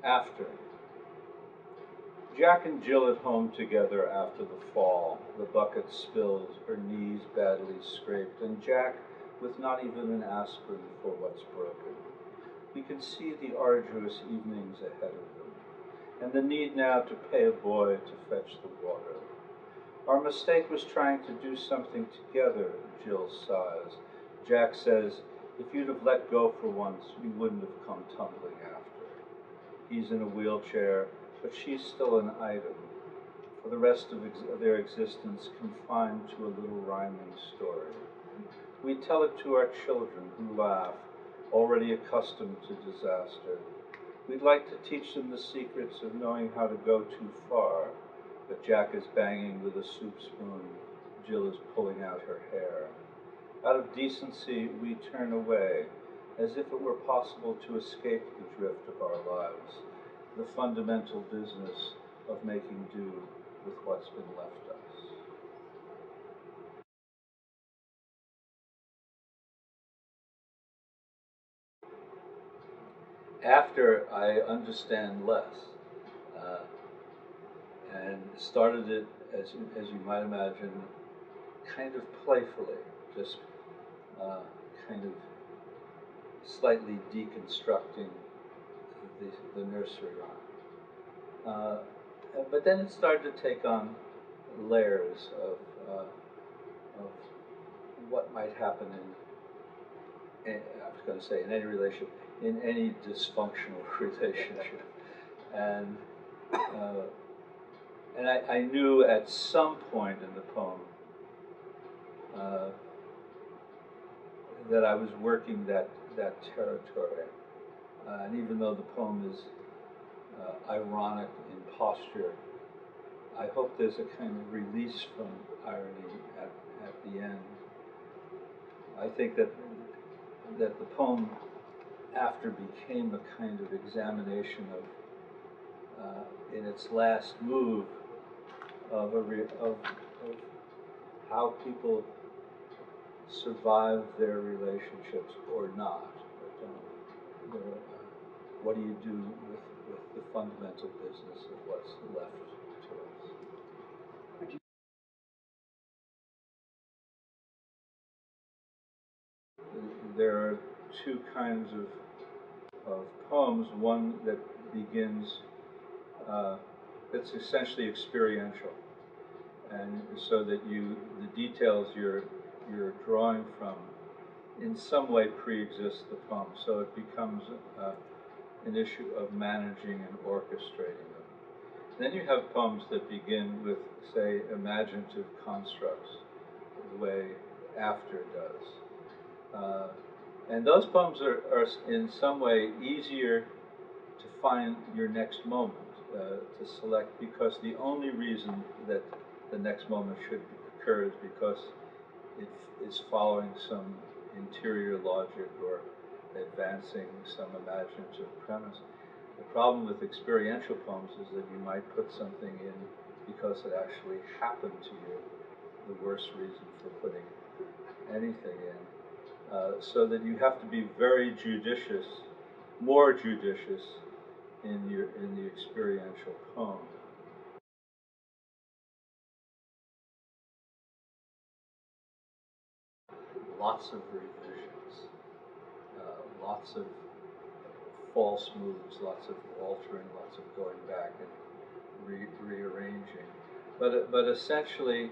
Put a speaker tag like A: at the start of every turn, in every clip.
A: After. Jack and Jill at home together after the fall. The bucket spilled, her knees badly scraped, and Jack with not even an aspirin for what's broken. We can see the arduous evenings ahead of them, and the need now to pay a boy to fetch the water. Our mistake was trying to do something together, Jill sighs. Jack says, if you'd have let go for once, you wouldn't have come tumbling after. He's in a wheelchair, but she's still an item, for the rest of their existence confined to a little rhyming story. We tell it to our children who laugh, already accustomed to disaster. We'd like to teach them the secrets of knowing how to go too far, but Jack is banging with a soup spoon. Jill is pulling out her hair. Out of decency, we turn away, as if it were possible to escape the drift of our lives, the fundamental business of making do with what's been left us. After I understand less, uh, and started it, as you might imagine, kind of playfully, just kind of slightly deconstructing the nursery rhyme. But then it started to take on layers of what might happen I was going to say, in any relationship, in any dysfunctional relationship. And, uh, and I knew at some point in the poem uh, that I was working that territory. And even though the poem is ironic in posture, I hope there's a kind of release from irony at the end. I think that the poem after became a kind of examination in its last move of how people survive their relationships or not. But, what do you do with the fundamental business of what's left to us? There are two kinds of poems. One that begins, that's essentially experiential, and so that the details you're drawing from in some way pre-exist the poem, so it becomes an issue of managing and orchestrating them. Then you have poems that begin with, say, imaginative constructs, the way After does. And those poems are in some way easier to find your next moment, to select, because the only reason that the next moment should occur is because it is following some interior logic or advancing some imaginative premise. The problem with experiential poems is that you might put something in because it actually happened to you, the worst reason for putting anything in. So that you have to be very judicious, more judicious in the experiential poem. Lots of revisions, lots of false moves, lots of altering, lots of going back and rearranging. But essentially,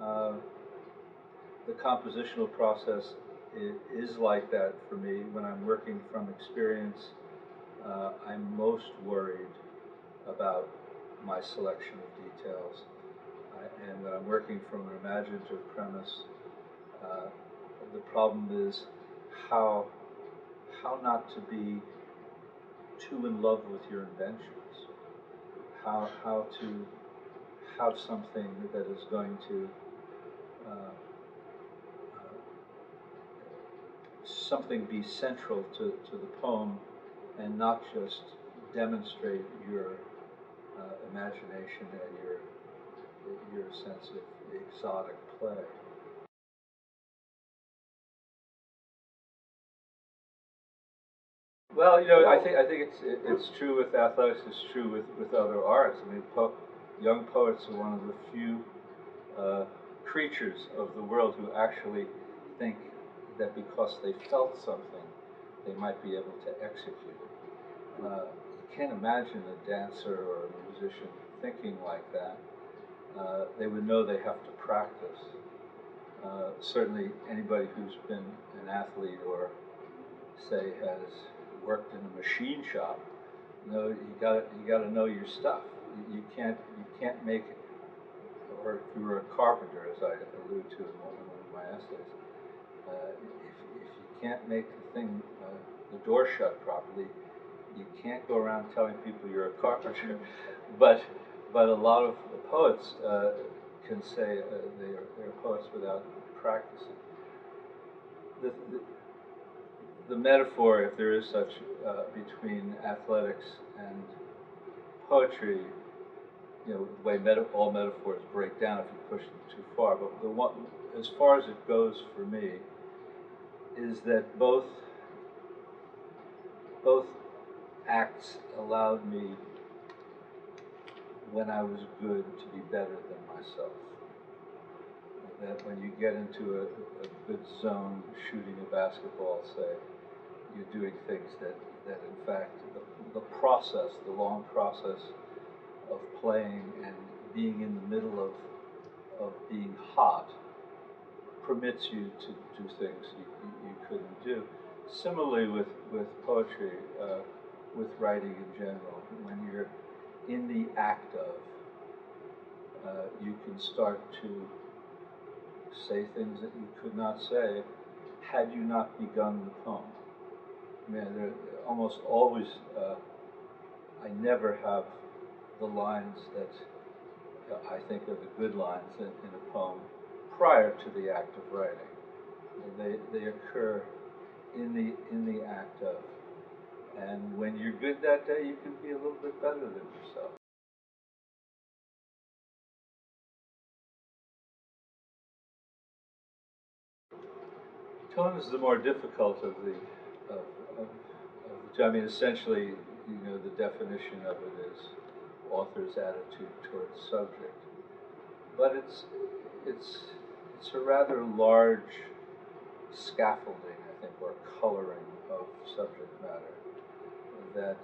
A: uh, the compositional process is like that for me. When I'm working from experience, I'm most worried about my selection of details. And when I'm working from an imaginative premise, uh, the problem is how not to be too in love with your inventions. How to have something that is going to uh, something be central to the poem and not just demonstrate your imagination and your sense of exotic play. Well, I think it's true with athletics. It's true with other arts. I mean, young poets are one of the few uh, creatures of the world who actually think that because they felt something, they might be able to execute it. You can't imagine a dancer or a musician thinking like that. They would know they have to practice. Certainly, anybody who's been an athlete or say has worked in a machine shop, you gotta know your stuff. You can't make it. Or if you were a carpenter, as I allude to in one of my essays, if you can't make the door shut properly, you can't go around telling people you're a carpenter. but but a lot of poets can say they're poets without practicing. The, the metaphor, if there is such, between athletics and poetry, the way all metaphors break down if you push them too far. But the one, as far as it goes for me, is that both acts allowed me, when I was good, to be better than myself. That when you get into a good zone, shooting a basketball, say, you're doing things that in fact, the long process of playing and being in the middle of being hot permits you to do things you couldn't do. Similarly with poetry, with writing in general, when you're in the act of, you can start to say things that you could not say had you not begun the poem. I mean, there almost always, I never have the lines that I think are the good lines in a poem prior to the act of writing. They occur in the act of, and when you're good that day, you can be a little bit better than yourself. Tone is the more difficult of the I mean, essentially, the definition of it is author's attitude towards subject, but it's a rather large scaffolding, I think, or coloring of subject matter that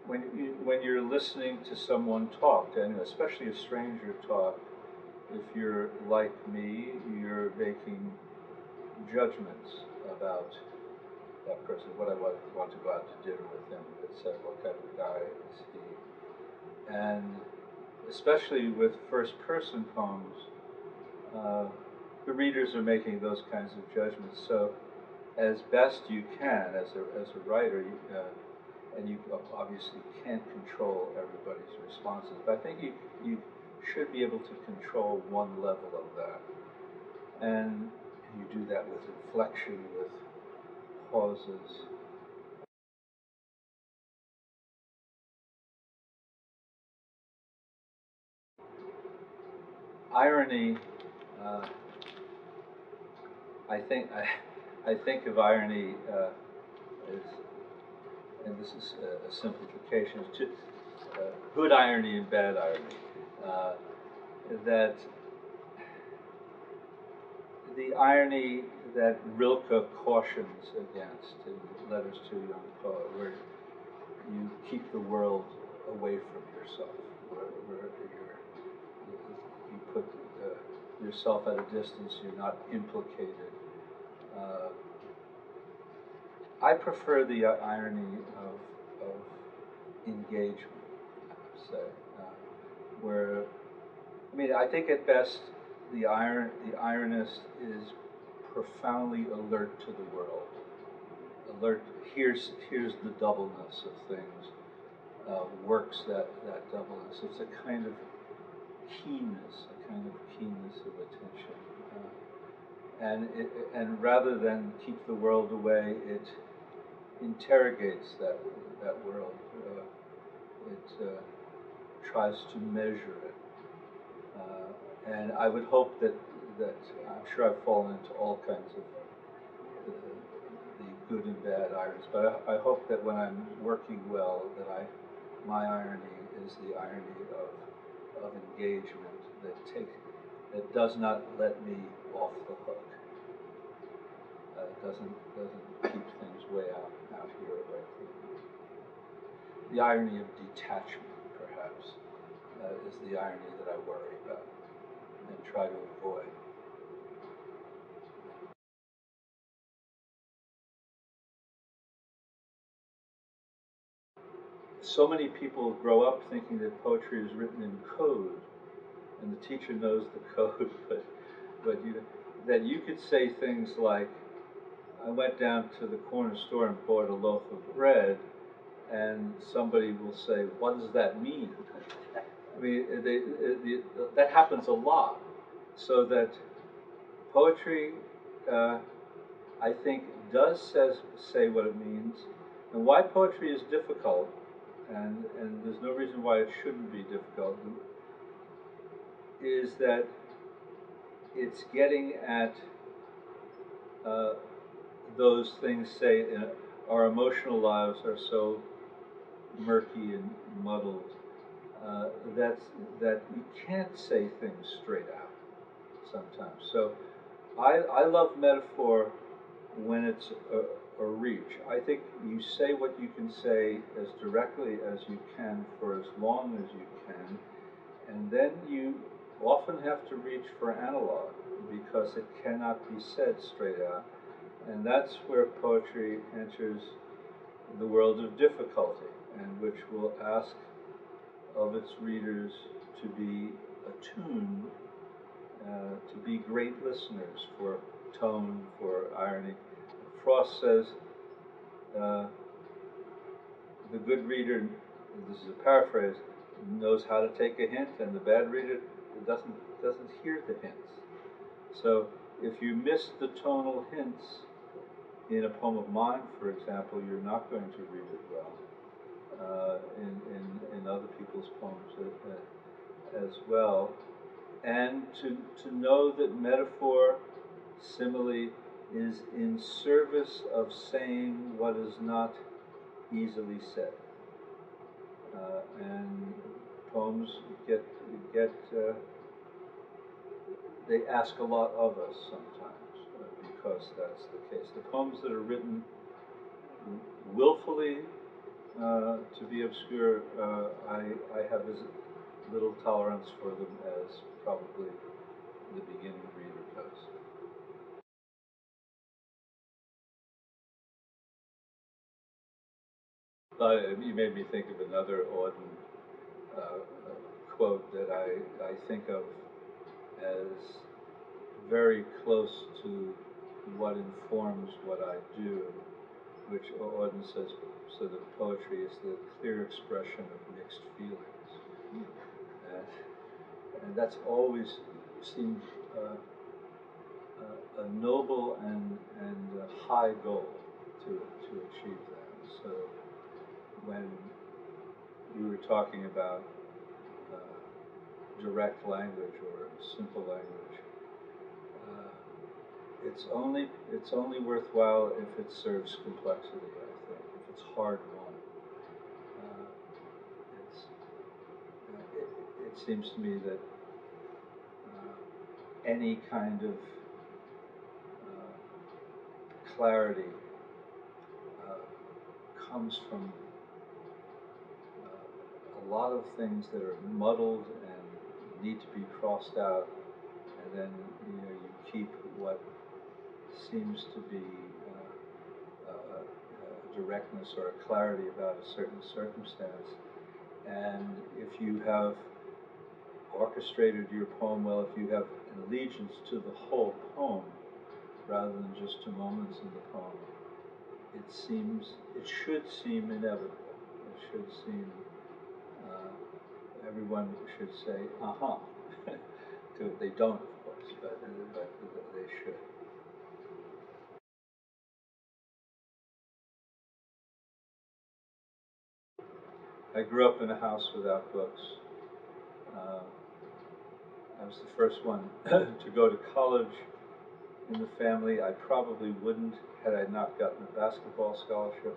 A: when you're listening to someone talk, and especially a stranger talk, if you're like me, you're making judgments about that person. What I want to go out to dinner with him, etc. What kind of guy is he? And especially with first-person poems, the readers are making those kinds of judgments. So, as best you can, as a writer, and you obviously can't control everybody's responses, but I think you should be able to control one level of that, and you do that with inflection, with pauses. Irony, uh, I think of irony as, and this is a simplification, good irony and bad irony. Uh, that the irony that Rilke cautions against in Letters to a Young Poet, where you keep the world away from yourself, where you put yourself at a distance, you're not implicated. Uh, I prefer the irony of engagement, I would say, where, I mean, I think at best the ironist is profoundly alert to the world. Alert, here's the doubleness of things, works that doubleness. It's a kind of keenness of attention. And rather than keep the world away, it interrogates that world. It tries to measure it. And I would hope that I'm sure I've fallen into all kinds of the good and bad ironies, but I hope that when I'm working well, that my irony is the irony of engagement that does not let me off the hook. Doesn't keep things way out here. The irony of detachment, perhaps, is the irony that I worry about and try to avoid. So many people grow up thinking that poetry is written in code, and the teacher knows the code, but that you could say things like, I went down to the corner store and bought a loaf of bread, and somebody will say, what does that mean? I mean, that happens a lot. So that poetry, I think, does say what it means, and why poetry is difficult, and there's no reason why it shouldn't be difficult, is that it's getting at those things. Say, our emotional lives are so murky and muddled that you can't say things straight out sometimes. So I love metaphor when it's a reach. I think you say what you can say as directly as you can for as long as you can, and then you often have to reach for analog because it cannot be said straight out. And that's where poetry enters the world of difficulty, and which will ask of its readers to be attuned, to be great listeners for tone, for irony. Frost says, the good reader, this is a paraphrase, knows how to take a hint, and the bad reader doesn't hear the hints. So if you miss the tonal hints in a poem of mine, for example, you're not going to read it well. In other people's poems as well, and to know that metaphor, simile, is in service of saying what is not easily said, and poems get they ask a lot of us sometimes because that's the case. The poems that are written willfully to be obscure, I have as little tolerance for them as probably the beginning reader does. You made me think of another Auden quote that I think of as very close to what informs what I do, which Auden says, so that poetry is the clear expression of mixed feelings. And that's always seemed a noble and a high goal to achieve that. So when you were talking about direct language or simple language, it's only worthwhile if it serves complexity. I think if it's hard won, it seems to me that any kind of clarity comes from a lot of things that are muddled and need to be crossed out, and then you keep what seems to be a directness or a clarity about a certain circumstance. And if you have orchestrated your poem well, if you have an allegiance to the whole poem rather than just to moments in the poem, it should seem inevitable. It should seem, everyone should say, aha. They don't, of course, but they should. I grew up in a house without books. I was the first one to go to college in the family. I probably wouldn't had I not gotten a basketball scholarship.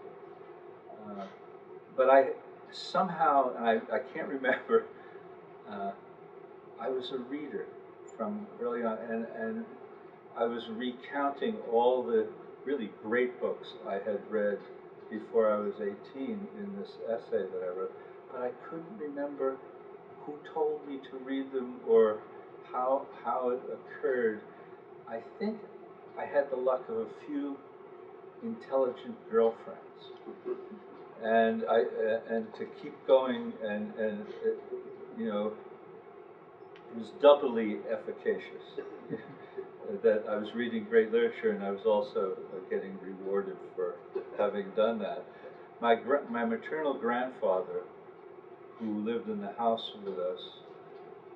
A: But I somehow, and I can't remember, uh, I was a reader from early on, and I was recounting all the really great books I had read before I was 18 in this essay that I wrote, but I couldn't remember who told me to read them or how it occurred. I think I had the luck of a few intelligent girlfriends, and and to keep going, and you know, it was doubly efficacious that I was reading great literature and I was also getting rewarded for having done that. My maternal grandfather, who lived in the house with us,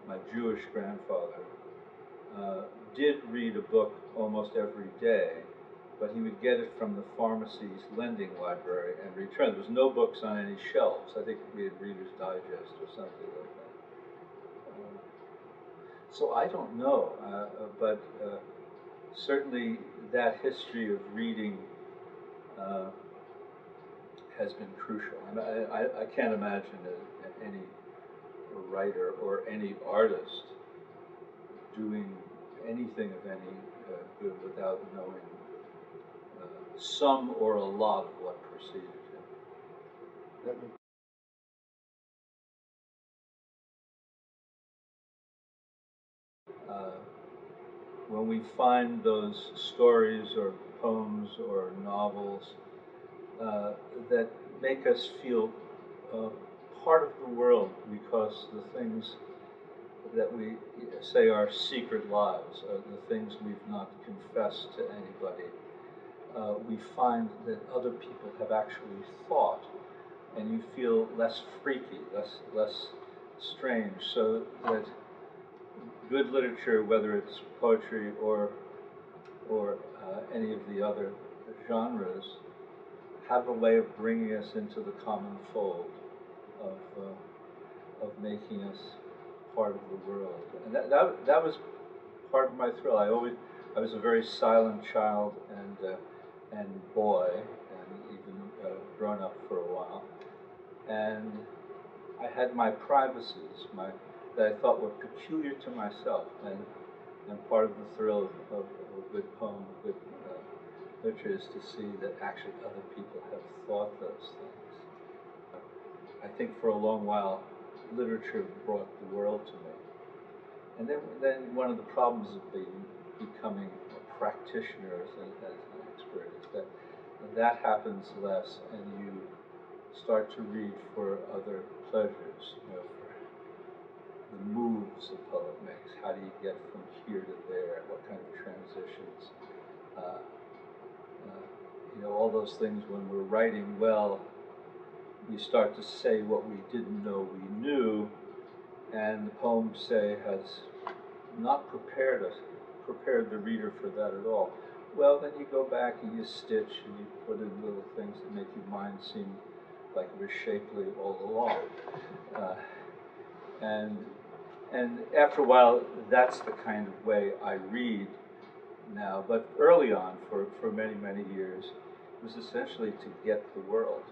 A: my Jewish grandfather, did read a book almost every day, but he would get it from the pharmacy's lending library and return. There was no books on any shelves. I think we had Reader's Digest or something like that. So I don't know, but certainly that history of reading has been crucial. And I can't imagine any writer or any artist doing anything of any good without knowing some or a lot of what preceded him. When we find those stories or poems or novels that make us feel part of the world because the things that we say are secret lives, the things we've not confessed to anybody, we find that other people have actually thought, and you feel less freaky, less strange. So that good literature, whether it's poetry or any of the other genres, have a way of bringing us into the common fold of making us part of the world, and that was part of my thrill. I was a very silent child and boy, and even grown up for a while, and I had my privacies, that I thought were peculiar to myself, and part of the thrill of a good poem, a good literature, is to see that actually other people have thought those things. I think for a long while, literature brought the world to me. And then one of the problems of becoming a practitioner as an expert is that happens less, and you start to read for other pleasures, for the moves a poet makes. How do you get from here to there? What kind of transitions? All those things. When we're writing well, we start to say what we didn't know we knew, and the poem, say, has not prepared the reader for that at all. Well, then you go back and you stitch and you put in little things that make your mind seem like it was shapely all along. And after a while, that's the kind of way I read now. But early on, for many, many years, it was essentially to get the world.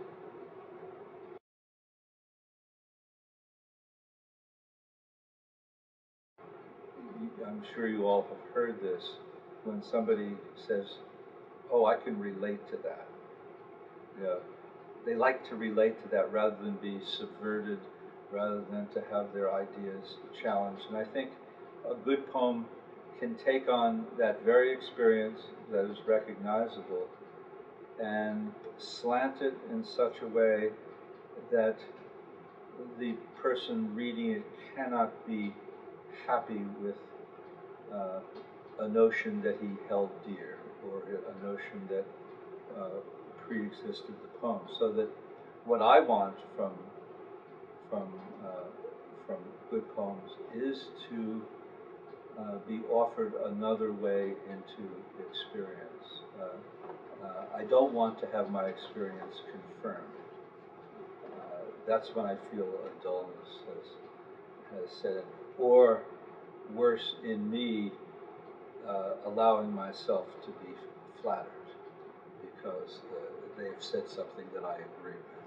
A: I'm sure you all have heard this when somebody says, "Oh, I can relate to that." Yeah, they like to relate to that rather than be subverted, rather than to have their ideas challenged. And I think a good poem can take on that very experience that is recognizable and slant it in such a way that the person reading it cannot be happy with a notion that he held dear, or a notion that pre-existed the poem. So that what I want from uh, from good poems is to be offered another way into experience. I don't want to have my experience confirmed. That's when I feel a dullness has set in. Or worse, in me, allowing myself to be flattered because they've said something that I agree with.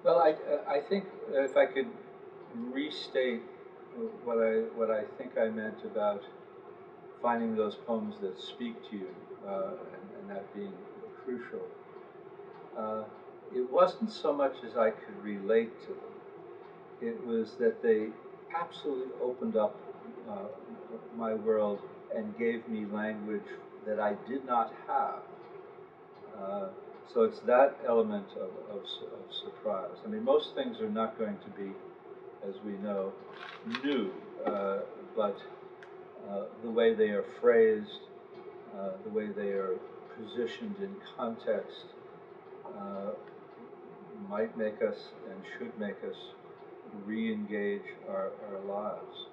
A: Well, I think if I could restate what I think I meant about finding those poems that speak to you, and that being crucial, uh, it wasn't so much as I could relate to them. It was that they absolutely opened up my world and gave me language that I did not have. Uh, so it's that element of surprise. I mean, most things are not going to be, as we know, new, but the way they are phrased, the way they are positioned in context, uh, might make us and should make us re-engage our lives.